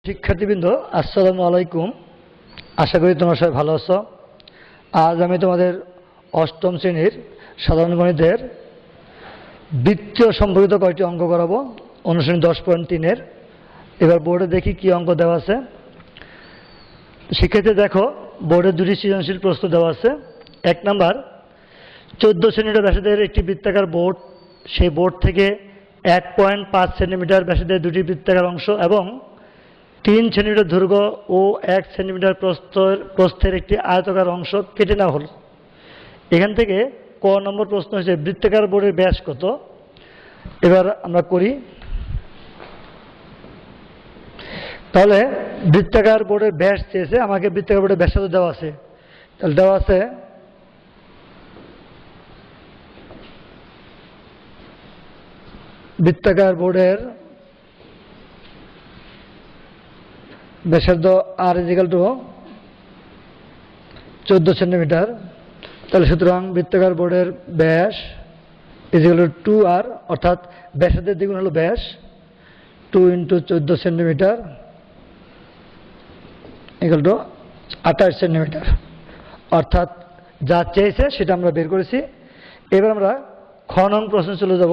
শিক্ষার্থীবৃন্দ, আসসালামু আলাইকুম। আশা করি তোমরা সবাই ভালো আছো। আজ আমি তোমাদের অষ্টম শ্রেণীর সাধারণ গণিতের বৃত্তীয় সম্পর্কিত কয়েকটি অঙ্ক করাবো, অনুশীলনী 10.3-এর। এবার বোর্ডে দেখি কি অঙ্ক দেওয়া আছে। শিক্ষার্থী দেখো, বোর্ডে দুটি সৃজনশীল প্রশ্ন দেওয়া আছে। 1 নাম্বার, 14 সেন্টিমিটার ব্যাসার্ধের একটি বৃত্তাকার বোর্ড, সেই বোর্ড থেকে 1.5 সেন্টিমিটার ব্যাসার্ধের দুটি বৃত্তাকার অংশ এবং 3 সেন্টিমিটার দৈর্ঘ্য ও 1 সেন্টিমিটার প্রস্থের একটি আয়তাকার অংশ কেটে নেওয়া হল। এখান থেকে ক নম্বর প্রশ্ন হচ্ছে বৃত্তাকার বোর্ডের ব্যাস কত। এবার আমরা করি। তাহলে বৃত্তাকার বোর্ডের ব্যাস চেয়েছে, আমাকে বৃত্তাকার বোর্ডের ব্যাসার্ধ দেওয়া আছে। তাহলে দেওয়া আছে বৃত্তাকার বোর্ডের ব্যাসার্ধ r = 14 সেন্টিমিটার। তাহলে সুতরাং বৃত্তাকার বোর্ডের ব্যাস = 2r, অর্থাৎ ব্যাসার্ধের দ্বিগুণ হলো ব্যাস। 2 × 14 সেন্টিমিটার = 28 সেন্টিমিটার। অর্থাৎ যা চেয়েছে সেটা আমরা বের করেছি। এবার আমরা খ নং প্রশ্নে চলে যাব।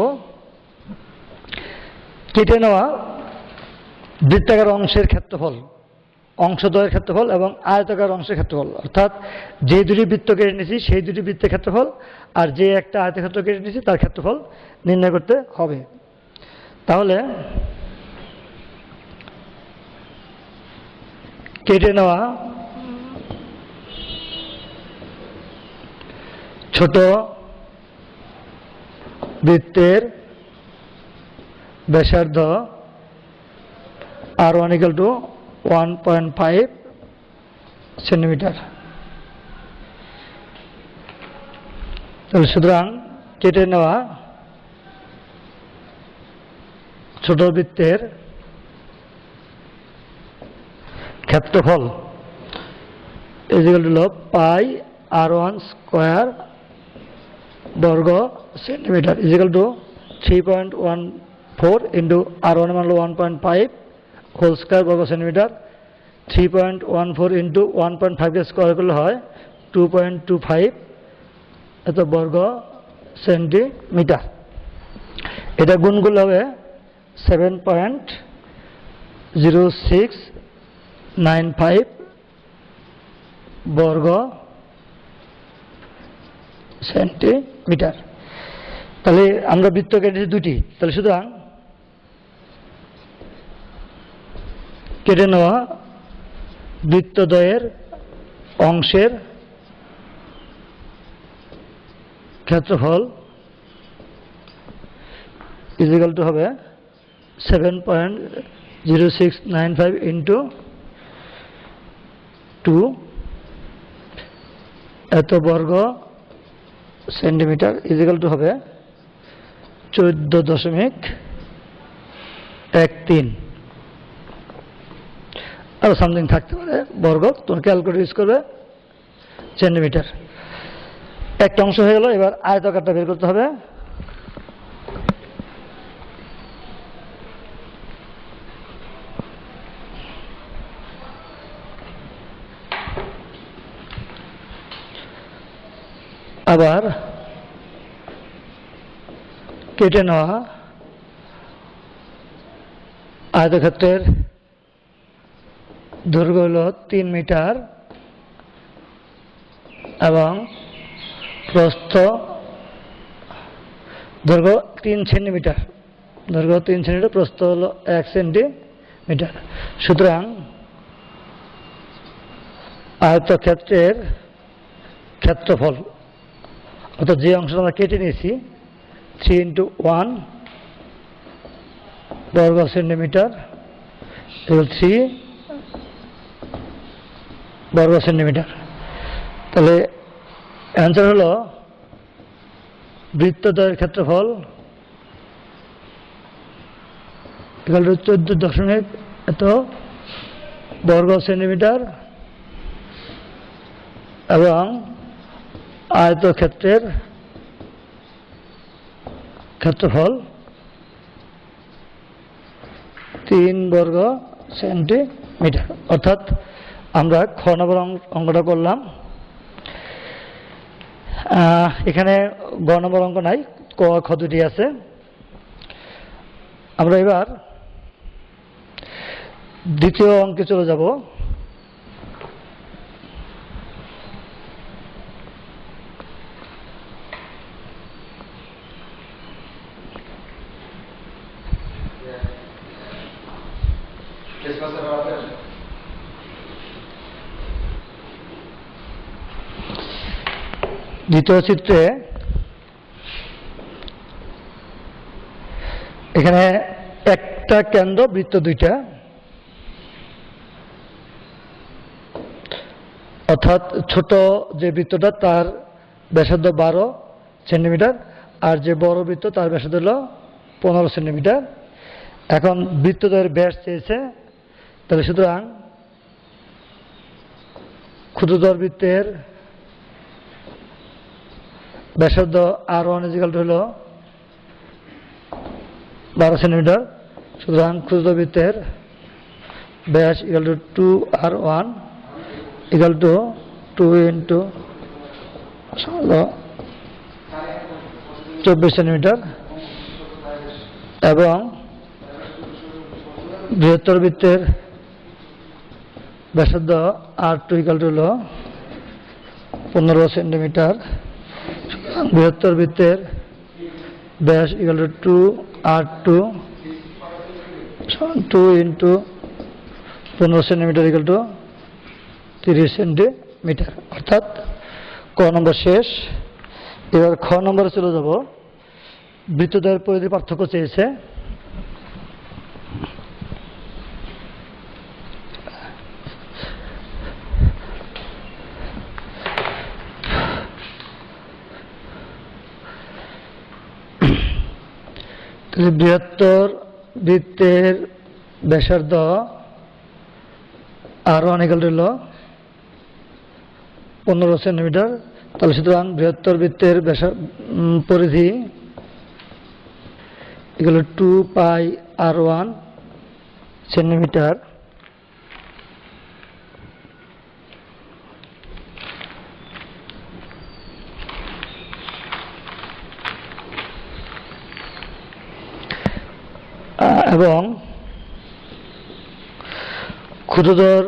কেটে নেওয়া বৃত্তাকার অংশের ক্ষেত্রফল, অংশদ্বয়ের ক্ষেত্রফল এবং আয়তাকার অংশের ক্ষেত্রফল, অর্থাৎ যে দুটি বৃত্ত কেটে নিয়েছি সেই দুটি বৃত্তের ক্ষেত্রফল আর যে একটা আয়তক্ষেত্র কেটে নিয়েছি তার ক্ষেত্রফল নির্ণয় করতে হবে। তাহলে কেটে নেওয়া ছোট বৃত্তের ব্যাসার্ধ r1 = 1.5 সেন্টিমিটার। তাহলে সুতরাং কেটে নেওয়া ছোট বৃত্তের ক্ষেত্রফল পাই r1² বর্গ সেন্টিমিটার = 3.14 r1 মান হলো 1.5 হোল স্কয়ার বর্গ সেন্টিমিটার। 3.14 × 1.5 স্কয়ার করলে হয় 2.25 এত বর্গ সেন্টিমিটার। এটা গুণ করলে হবে 7.0695 বর্গ সেন্টিমিটার। তাহলে আমরা বৃত্ত কেটেছি দুটি। তাহলে সুতরাং কেটে নেওয়া বৃত্তদ্বয়ের অংশের ক্ষেত্রফল = হবে 7.0695 × 2 এত বর্গ সেন্টিমিটার = হবে 14.13। আরো সামথিং থাকতে পারে বর্গ, তোমরা ক্যালকুলেটর ইউজ করবে। সেন্টিমিটার একটা অংশ হয়ে গেল। এবার আয়তাকারটা বের করতে হবে। আবার কেটে নেওয়া আয়তক্ষেত্রের দৈর্ঘ্য হলো 3 মিটার এবং প্রস্থ দৈর্ঘ্য 3 সেন্টিমিটার। দৈর্ঘ্য 3 সেন্টিমিটার, প্রস্থ হলো 1 সেন্টিমিটার। সুতরাং আয়তক্ষেত্রের ক্ষেত্রফল, অর্থাৎ যে অংশটা আমরা কেটে নিয়েছি, 3 × 1 বর্গ সেন্টিমিটার 3 বর্গ সেন্টিমিটার। তাহলে অ্যান্সার হলো বৃত্তদ্বয়ের ক্ষেত্রফল 14 এত বর্গ সেন্টিমিটার এবং আয়তক্ষেত্রের ক্ষেত্রফল 3 বর্গ সেন্টিমিটার। মিটার। অর্থাৎ আমরা খ নম্বর অঙ্কটা করলাম। এখানে গ নম্বর অঙ্ক নাই, ক খ দুটি আছে। আমরা এবার দ্বিতীয় অঙ্কে চলে যাব। দ্বিতীয় চিত্রে এখানে একটা কেন্দ্র, বৃত্ত দুইটা, অর্থাৎ ছোট যে বৃত্তটা তার ব্যাসার্ধ 12 সেন্টিমিটার, আর যে বড় বৃত্ত তার ব্যাসার্ধ হল 15 সেন্টিমিটার। এখন বৃত্তদ্বয়ের ব্যাস চেয়েছে, তাহলে সুতরাং ক্ষুদ্রতর বৃত্তের ব্যাসার্ধ R1 হল 12 সেন্টিমিটার। সুতরাং ক্ষুদ্রতর বৃত্তের ব্যাস equal to 2R1 equal to 2 into 24 centimetre, এবং বৃহত্তর বৃত্তের ব্যাসার্ধ R2 ইকুয়াল টু হল 15 সেন্টিমিটার। বৃহত্তর বৃত্তের ব্যাস equal to 2R2 2 into 15 centimetre equal two 30 centimetre. অর্থাৎ ক নম্বর শেষ। এবার খ নম্বরে চলে যাব। বৃত্তদ্বয়ের পরিধির পার্থক্য চেয়েছে। বৃহত্তর বৃত্তের ব্যাসার্ধ R1 ইকুয়াল হল 15 সেন্টিমিটার। তাহলে সুতরাং বৃহত্তর বৃত্তের পরিধি ইকুয়াল 2 পাই R1 সেন্টিমিটার। এবং ক্ষুদ্রতর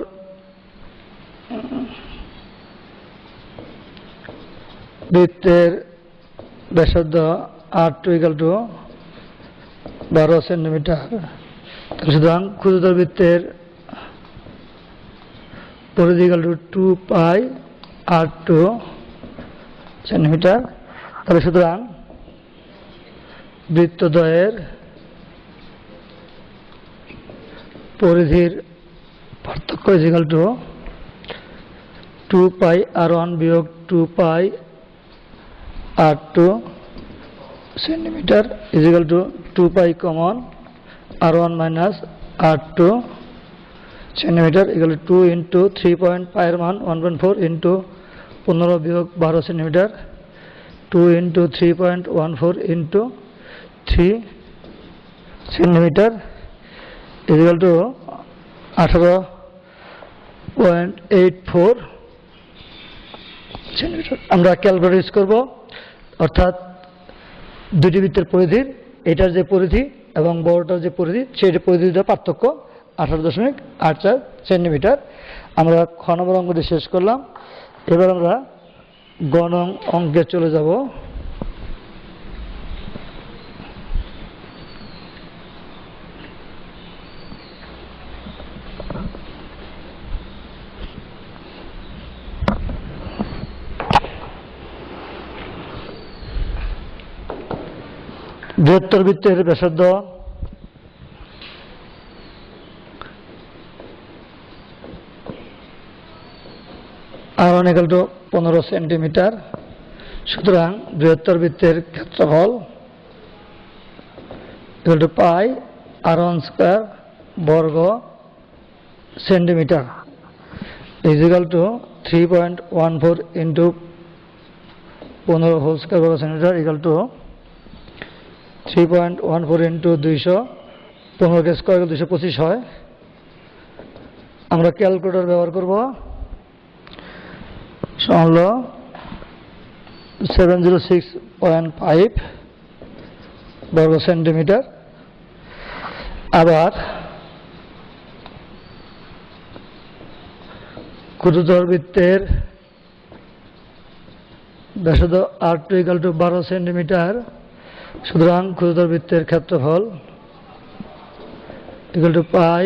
বৃত্তের ব্যাসার্ধ R2 ইকুয়াল টু 12 সেন্টিমিটার। সুতরাং ক্ষুদ্রতর বৃত্তের পরিধি equal to 2 pi R2 centimetre. তাহলে সুতরাং বৃত্তদ্বয়ের পরিধির পার্থক্য ইকুয়াল টু 2 পাই R1 বিয়োগ 2 পাই R2 সেন্টিমিটার ইকুয়াল টু 2 পাই common R1 minus R2 centimetre equal two 2 into 3 পাইয়ের মান 1.4 ইন্টু 15 বিয়োগ 12 centimetre, 2 into 3.14 into 3 centimetre equal two 18.84 centimetre. আমরা ক্যালকুলেটর ইউজ করব। অর্থাৎ দুটি বৃত্তের পরিধির, এটার যে পরিধি এবং বড়টার যে পরিধি, সেই পরিধিটা পার্থক্য 18.84 সেন্টিমিটার। আমরা খ নম্বর অঙ্কটি শেষ করলাম। এবার আমরা গ নং অঙ্কে চলে যাব। বৃহত্তর বৃত্তের ব্যাসার্ধ R1 ইকুয়াল টু 15 সেন্টিমিটার। সুতরাং বৃহত্তর বৃত্তের ক্ষেত্রফল equal to pi R1 square বর্গ centimetre is equal to 3.14 into 15 whole square বর্গ সেন্টিমিটার ইকুয়াল টু 3.14 ইন্টু 200, 15 কে স্কয়ার 225 হয়, আমরা ক্যালকুলেটর ব্যবহার করব। হল 706.5 বর্গ সেন্টিমিটার। আবার ক্ষুদ্রতর বৃত্তের ব্যাসার্ধ R2 = 12 সেন্টিমিটার। সুতরাং ক্ষুদ্রতর বৃত্তের ক্ষেত্রফল পাই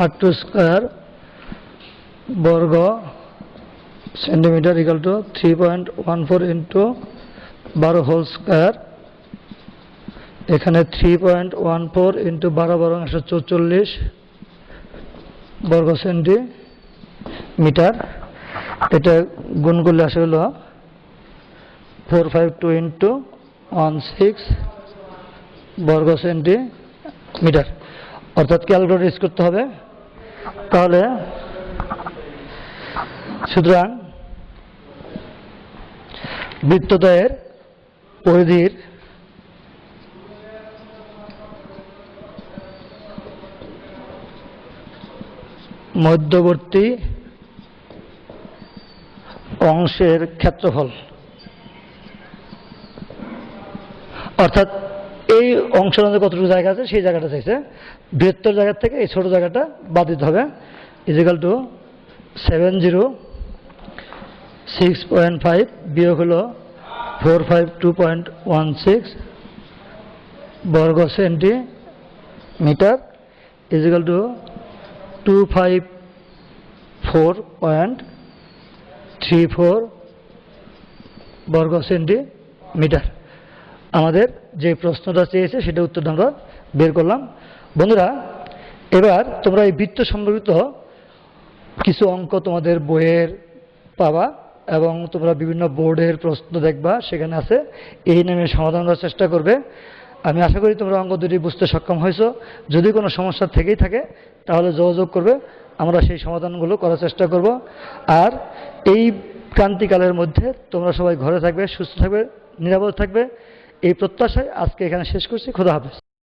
R2 স্কয়ার বর্গ সেন্টিমিটার 3.14 ইন্টু 12 হোল স্কয়ার। এখানে 3.14 ইন্টু 12 = 144 বর্গ সেন্টিমিটার। এটা গুণ করলে আসে হলো 452 ইন্টু 16 বর্গ সেন্টিমিটার। অর্থাৎ ক্যালকুলেটর ইউজ করতে হবে। তাহলে সুতরাং বৃত্তদ্বয়ের পরিধির মধ্যবর্তী অংশের ক্ষেত্রফল, অর্থাৎ এই অংশের মধ্যে কতটুকু জায়গা আছে সেই জায়গাটা চাইছে। বৃহত্তর জায়গা থেকে এই ছোট জায়গাটা বাদ দিতে হবে। = 706.5 বিয়োগ হলো 452.16 বর্গ সেন্টিমিটার = 254.34 বর্গ সেন্টিমিটার। আমাদের যে প্রশ্নটা চেয়েছে সেটা উত্তরটা আমরা বের করলাম। বন্ধুরা, এবার তোমরা এই বৃত্ত সম্পর্কিত কিছু অঙ্ক তোমাদের বইয়ের পাবা এবং তোমরা বিভিন্ন বোর্ডের প্রশ্ন দেখবা, সেখানে আছে। এই নামে সমাধান করার চেষ্টা করবে। আমি আশা করি তোমরা অঙ্ক দুটি বুঝতে সক্ষম হয়েছো। যদি কোনো সমস্যা থেকেই থাকে তাহলে যোগাযোগ করবে, আমরা সেই সমাধানগুলো করার চেষ্টা করব। আর এই ক্রান্তিকালের মধ্যে তোমরা সবাই ঘরে থাকবে, সুস্থ থাকবে, নিরাপদ থাকবে, এই প্রত্যাশায় আজকে এখানে শেষ করছি। খোদা হাফেজ।